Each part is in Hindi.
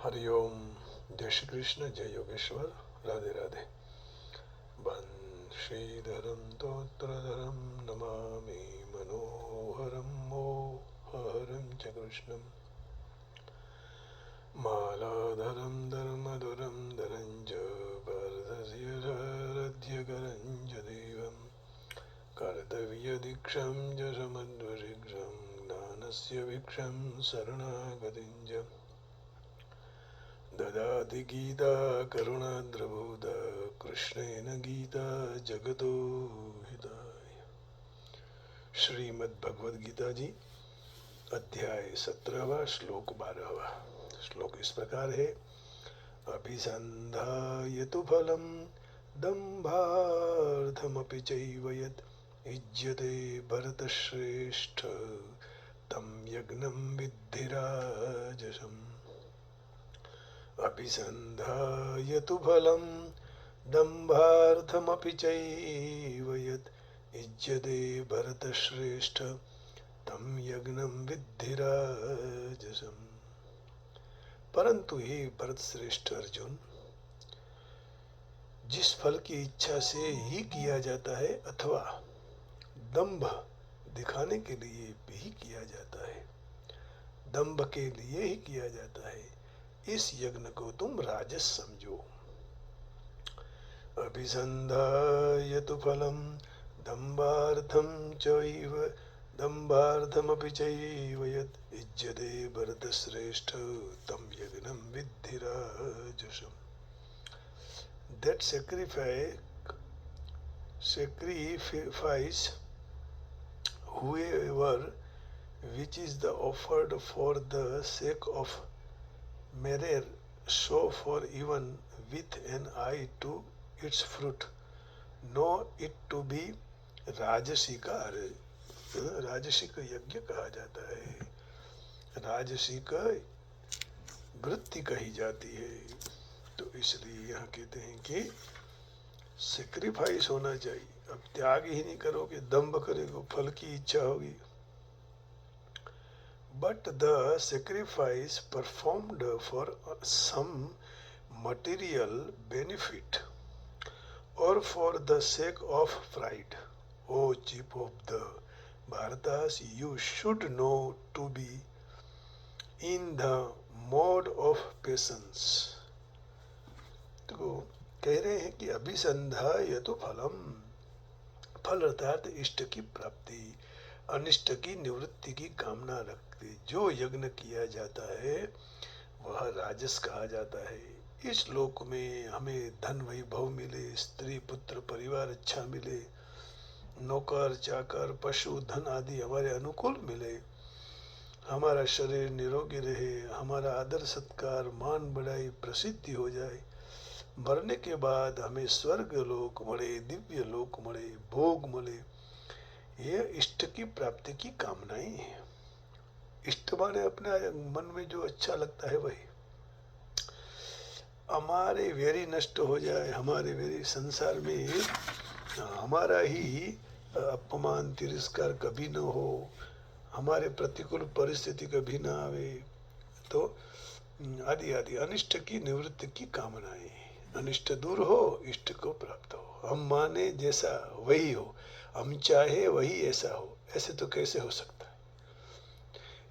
हरिओम। जय श्री कृष्ण, जय योगेश्वर, राधे राधे। श्रीधरम तोत्रधरम नमामि मनोहरम मोहरम च कृष्णम मालाधरम धर्मधुरम धरंज वर्धस्यरध्यकरंज देवम कर्तव्यदीक्षं च समध्वशिक्षं ज्ञानस्य भिक्षं शरणागतिं च ददाति गीता करुणाद्रबोध कृष्णेन गीता जगतो हिताय। श्रीमद् भगवद गीता जी अध्याय 17वां श्लोक 12वां। श्लोक इस प्रकार है। अभिसंधाय तु फलं दम्भार्थमपि चैव यत् युज्यते भरतश्रेष्ठ तं यज्ञं विद्धि राजसम्। अभिसंधाय तु फलं दम्भार्थमपि चैव यत् युज्यते भरतश्रेष्ठ तं यज्ञं विद्धि राजसम्। परंतु हे भरत श्रेष्ठ अर्जुन, जिस फल की इच्छा से ही किया जाता है अथवा दंभ दिखाने के लिए भी किया जाता है, दंभ के लिए ही किया जाता है, इस यज्ञ को तुम राजस समझो। अभिसंधाय तु फलं दम्भार्थं चैव दम्भार्थमपि चैव यत् युज्यते भरतश्रेष्ठ तं यज्ञं विद्धि राजसम्। That sacrifice whoever which is the offered for the sake of merit, so for even with an eye to its fruit, know it to be राजसिक यज्ञ कहा जाता है, राजसिक वृत्ति कही जाती है। तो इसलिए यहाँ कहते हैं कि सेक्रीफाइस होना चाहिए। अब त्याग ही नहीं करोगे, दंभ करोगे, फल की इच्छा होगी। But the sacrifice performed for some material benefit or for the sake of pride, O chief of the Bharatas, you should know to be in the mode of patience. तो कह रहे हैं कि अभिसंधाय तो फलम, फल अर्थात इष्ट की प्राप्ति, अनिष्ट की निवृत्ति की कामना रखते जो यज्ञ किया जाता है वह राजस कहा जाता है। इस लोक में हमें धन वैभव मिले, स्त्री पुत्र परिवार अच्छा मिले, नौकर चाकर पशु धन आदि हमारे अनुकूल मिले, हमारा शरीर निरोगी रहे, हमारा आदर सत्कार मान बढ़ाई प्रसिद्धि हो जाए, मरने के बाद हमें स्वर्ग लोक मिले, दिव्य लोक मिले, भोग मिले, यह इष्ट की प्राप्ति की कामनाएं हैं। इष्ट माने अपने मन में जो अच्छा लगता है वही। हमारे वेरी नष्ट हो जाए, हमारे वेरी संसार में हमारा ही अपमान तिरस्कार कभी न हो, हमारे प्रतिकूल परिस्थिति कभी न आवे, तो आदि आदि अनिष्ट की निवृत्ति की कामनाएं। अनिष्ट दूर हो, इष्ट को प्राप्त हो, हम माने जैसा वही हो, हम चाहे वही ऐसा हो, ऐसे तो कैसे हो सकता है?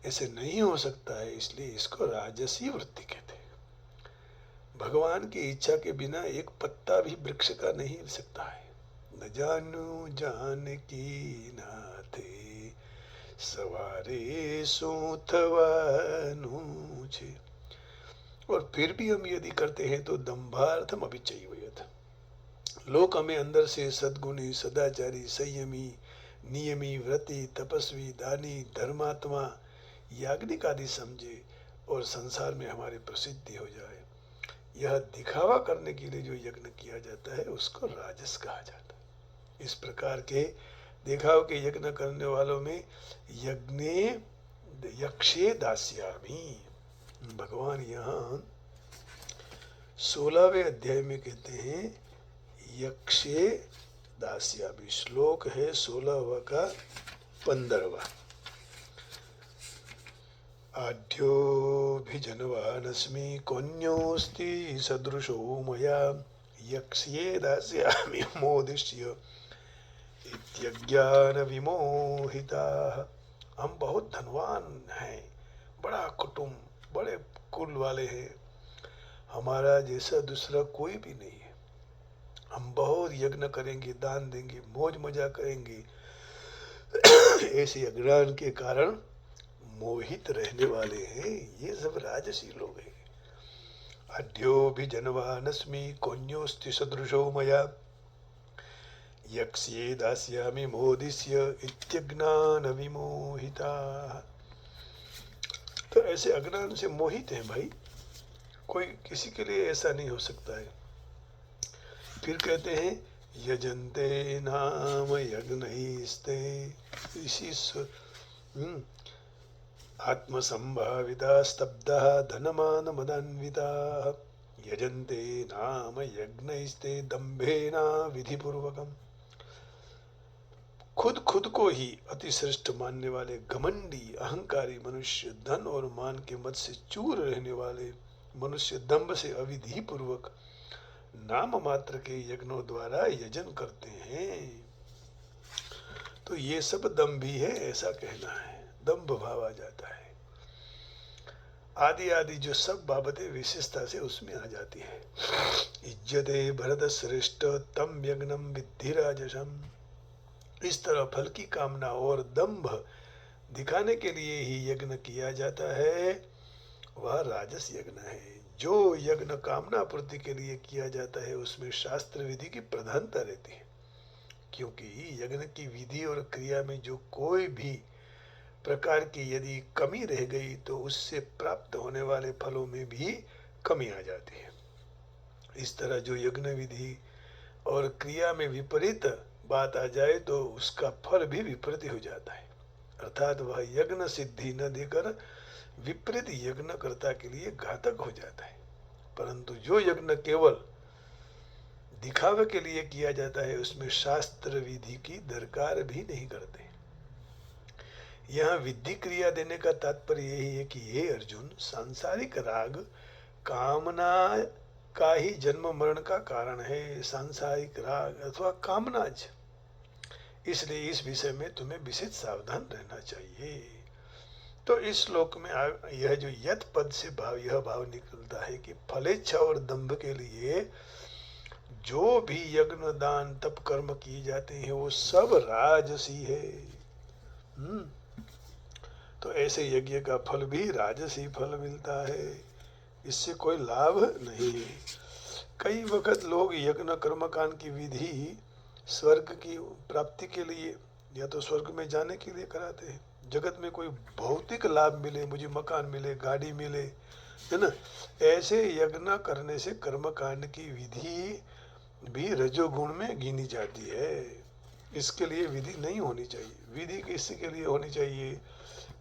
ऐसे नहीं हो सकता है। इसलिए इसको राजसी वृत्ति कहते हैं। भगवान की इच्छा के बिना एक पत्ता भी वृक्ष का नहीं हिल सकता है। न जानू जान की नाथे सवारे सूथवानु छे। और फिर भी हम यदि करते हैं तो दंभार्थम अभिचयत, लोग हमें अंदर से सद्गुणी, सदाचारी, संयमी, नियमी, व्रती, तपस्वी, दानी, धर्मात्मा, याज्ञिक आदि समझे और संसार में हमारी प्रसिद्धि हो जाए। यह दिखावा करने के लिए जो यज्ञ किया जाता है उसको राजस कहा जाता है। इस प्रकार के दिखाव के यज्ञ करने वालों में यज्ञे यक्षे दास्यामि, भगवान यहाँ 16वें अध्याय में कहते हैं यक्षे दास्यामि। श्लोक है 16वां का 15वां। आढ्योऽभिजनवानस्मि कोऽन्योऽस्ति सदृशो मया यक्ष्ये दास्यामि मोदिष्य इत्यज्ञान विमोहिताः। हम बहुत धनवान हैं, बड़ा कुटुंब, बड़े कुल वाले हैं, हमारा जैसा दूसरा कोई भी नहीं है। हम बहुत यज्ञ करेंगे, दान देंगे, मौज मजा करेंगे, ऐसे अज्ञान के कारण मोहित रहने वाले हैं। ये सब राजसी लोग हैं। अद्योभिजनवानस्मि कोऽन्योऽस्ति सदृशो मया यक्ष्ये दास्यामि मोदिष्य इत्यज्ञान विमोहिताः। तो ऐसे अज्ञान से मोहित हैं भाई, कोई किसी के लिए ऐसा नहीं हो सकता है। फिर कहते हैं यजन्ते नाम यज्ञैस्ते इसी आत्मसंभाविता स्तब्धः धनमान मदान्विताः यजन्ते नाम यज्ञैस्ते दम्भेना विधिपूर्वकम्। खुद को ही अतिश्रेष्ठ मानने वाले घमंडी अहंकारी मनुष्य, धन और मान के मत से चूर रहने वाले मनुष्य दंभ से अविधि पूर्वक नाम मात्र के यज्ञों द्वारा यजन करते हैं। तो ये सब दंभ ही है, ऐसा कहना है। दंभ भाव आ जाता है। आदि जो सब बाबतें विशेषता से उसमें आ जाती है। इज्जते भरत श्रेष्ठ तम यज्ञम विद्धि राजसम। इस तरह फल की कामना और दंभ दिखाने के लिए ही यज्ञ किया जाता है, वह राजस यज्ञ है। जो यज्ञ कामना पूर्ति के लिए किया जाता है उसमें शास्त्र विधि की प्रधानता रहती है, क्योंकि यज्ञ की विधि और क्रिया में जो कोई भी प्रकार की यदि कमी रह गई तो उससे प्राप्त होने वाले फलों में भी कमी आ जाती है। इस तरह जो यज्ञ विधि और क्रिया में विपरीत बात आ जाए तो उसका फल भी विपरीत हो जाता है, अर्थात वह यज्ञ सिद्धि न देकर विपरीत यज्ञकर्ता के लिए घातक हो जाता है। परंतु जो यज्ञ केवल दिखावे के लिए किया जाता है उसमें शास्त्र विधि की दरकार भी नहीं करते। यहाँ विधि क्रिया देने का तात्पर्य यही है कि हे अर्जुन, सांसारिक राग कामना का ही जन्म मरण का कारण है, सांसारिक राग अथवा कामनाज। इसलिए इस विषय में तुम्हें विशेष सावधान रहना चाहिए। तो इस श्लोक में यह जो यत पद से यह भाव निकलता है कि फलेच्छा और दंभ के लिए जो भी यज्ञ दान तप कर्म किए जाते हैं वो सब राजसी है। तो ऐसे यज्ञ का फल भी राजसी फल मिलता है, इससे कोई लाभ नहीं है। कई वक्त लोग यज्ञ कर्मकांड की विधि स्वर्ग की प्राप्ति के लिए या तो स्वर्ग में जाने के लिए कराते हैं। जगत में कोई भौतिक लाभ मिले, मुझे मकान मिले, गाड़ी मिले, है ना, ऐसे यज्ञ करने से कर्मकांड की विधि भी रजोगुण में गिनी जाती है। इसके लिए विधि नहीं होनी चाहिए। विधि किसी के लिए होनी चाहिए?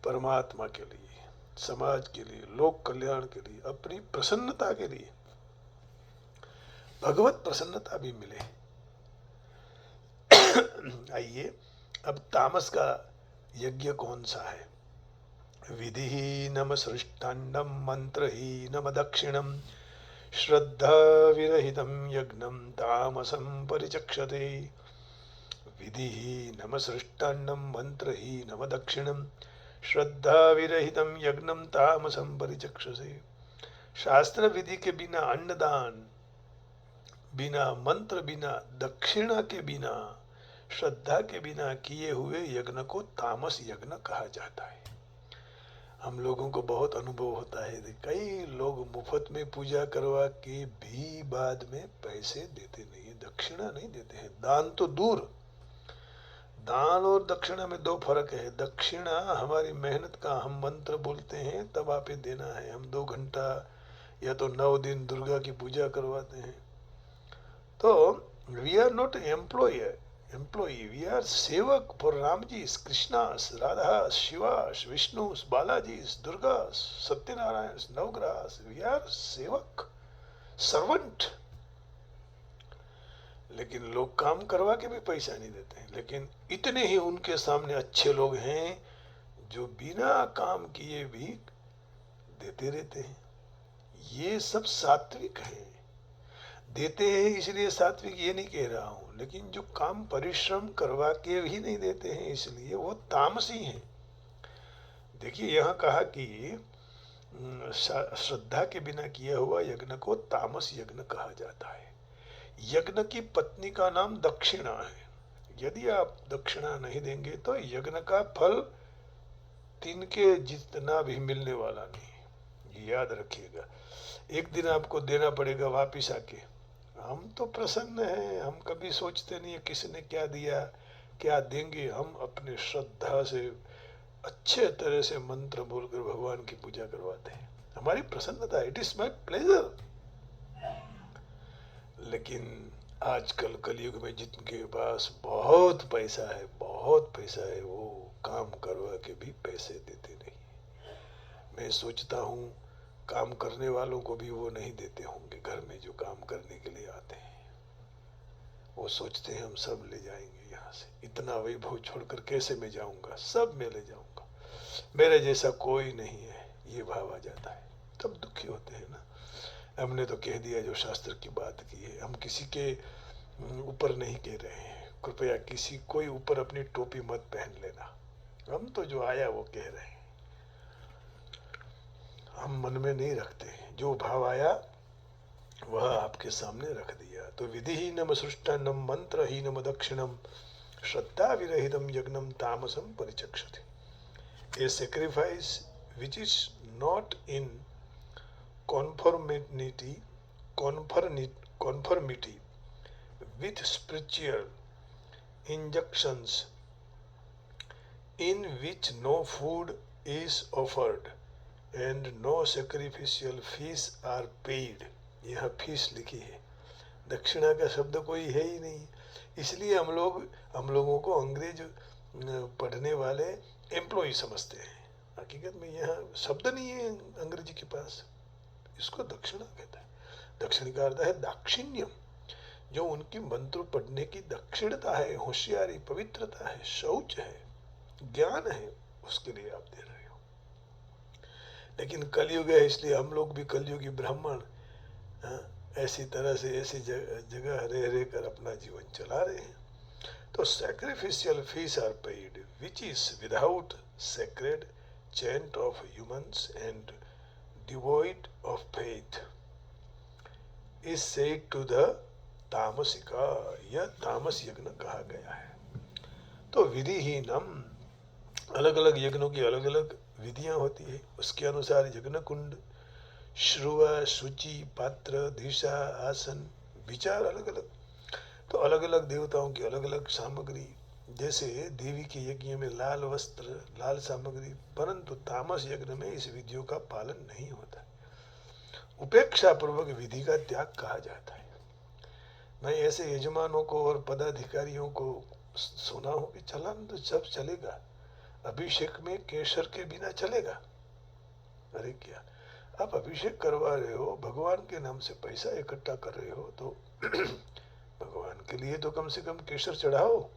परमात्मा के लिए, समाज के लिए, लोक कल्याण के लिए, अपनी प्रसन्नता के लिए, भगवत प्रसन्नता भी मिले। आइए अब तामस का यज्ञ कौन सा है? विधिहीनम सृष्टान्नम मंत्रहीनम दक्षिणम श्रद्धा विरहितम यज्ञम तामसम परिचक्षते। विधिहीनम सृष्टान्नम मंत्रहीनम दक्षिणम श्रद्धा विरहितम यज्ञम तामसम परिचक्षसे। शास्त्र विधि के बिना, अन्नदान बिना, मंत्र बिना, दक्षिणा के बिना, श्रद्धा के बिना किए हुए यज्ञ को तामस यज्ञ कहा जाता है। हम लोगों को बहुत अनुभव होता है, कई लोग मुफ्त में पूजा करवा के भी बाद में पैसे देते नहीं है, दक्षिणा नहीं देते हैं। दान तो दूर, दान और दक्षिणा में दो फर्क है। दक्षिणा हमारी मेहनत का, हम मंत्र बोलते हैं तब आप देना है। हम 2 घंटा या तो 9 दिन दुर्गा की पूजा करवाते हैं। तो we are not employee, we are सेवक for Ramji's, Krishna's, Radha's, Shiva's, Vishnu's, Balaji's, Durga's, Satyanarayan's, Navgraha's. We are सेवक, सर्वेंट। लेकिन लोग काम करवा के भी पैसा नहीं देते हैं। लेकिन इतने ही उनके सामने अच्छे लोग हैं जो बिना काम किए भी देते रहते हैं। ये सब सात्विक है। देते हैं इसलिए सात्विक ये नहीं कह रहा हूं, लेकिन जो काम परिश्रम करवा के भी नहीं देते हैं इसलिए वो तामसी हैं। देखिए यहाँ कहा कि श्रद्धा के बिना किया हुआ यज्ञ को तामस यज्ञ कहा जाता है। यज्ञ की पत्नी का नाम दक्षिणा है। यदि आप दक्षिणा नहीं देंगे तो यज्ञ का फल तिनके जितना भी मिलने वाला नहीं, याद रखिएगा। एक दिन आपको देना पड़ेगा वापिस आके। हम तो प्रसन्न हैं, हम कभी सोचते नहीं है किसने क्या दिया क्या देंगे। हम अपने श्रद्धा से अच्छे तरह से मंत्र बोलकर भगवान की पूजा करवाते हैं, हमारी प्रसन्नता, इट इज माई प्लेजर। लेकिन आजकल कलयुग में जिनके पास बहुत पैसा है, बहुत पैसा है, वो काम करवा के भी पैसे देते नहीं। मैं सोचता हूँ काम करने वालों को भी वो नहीं देते होंगे। घर में जो काम करने के लिए आते हैं वो सोचते हैं हम सब ले जाएंगे यहाँ से, इतना वैभव छोड़कर कैसे मैं जाऊंगा, सब मैं ले जाऊंगा, मेरे जैसा कोई नहीं है, ये भाव आ जाता है। तब दुखी होते हैं ना। हमने तो कह दिया जो शास्त्र की बात की है, हम किसी के ऊपर नहीं कह रहे हैं। कृपया किसी कोई ऊपर अपनी टोपी मत पहन लेना। हम तो जो आया वो कह रहे हैं, हम मन में नहीं रखते हैं। जो भाव आया वह आपके सामने रख दिया। तो विधिहीनम सृष्टान्नम मंत्रहीनम दक्षिणम श्रद्धा विरहितम यज्ञम तामसम परिचक्षते। A sacrifice which is not in conformity with spiritual injunctions, in which no food is offered and no sacrificial fees are paid। यहाँ फीस लिखी है, दक्षिणा का शब्द कोई है ही नहीं। इसलिए हम लोगों को अंग्रेज पढ़ने वाले एम्प्लॉय समझते हैं। हकीकत में यहाँ शब्द नहीं है अंग्रेजी के पास, इसको दक्षिणा कहता है। दक्षिण का अर्थ है दाक्षिण्यम, जो उनकी मंत्र पढ़ने की दक्षिणता है, होशियारी, पवित्रता है, शौच है, ज्ञान है, उसके लिए आप दे रहे हो। लेकिन कलयुग है इसलिए हम लोग भी कलयुगी ब्राह्मण ऐसी तरह से ऐसी जगह रह कर अपना जीवन चला रहे हैं। तो sacrificial fees are paid which is without sacred chant of humans and devoid of faith is said to the तामसिका। यह तामस यज्ञ कहा गया है। तो विधिहीनम, अलग अलग यज्ञों की अलग अलग विधियां होती है, उसके अनुसार यज्ञ कुंड, श्रुवा, शुचि, पात्र, दिशा, आसन, विचार अलग अलग। तो अलग अलग देवताओं की अलग अलग सामग्री। जैसे देवी के यज्ञ में लाल वस्त्र, लाल सामग्री, परंतु तामस यज्ञ में इस विधियों का पालन नहीं होता। उपेक्षा पूर्वक विधि का त्याग कहा जाता है। मैं ऐसे यजमानों को और पदाधिकारियों को सुना हूं कि चलन तो सब चलेगा, अभिषेक में केसर के बिना चलेगा। अरे क्या आप अभिषेक करवा रहे हो, भगवान के नाम से पैसा इकट्ठा कर रहे हो, तो भगवान के लिए तो कम से कम केसर चढ़ाओ।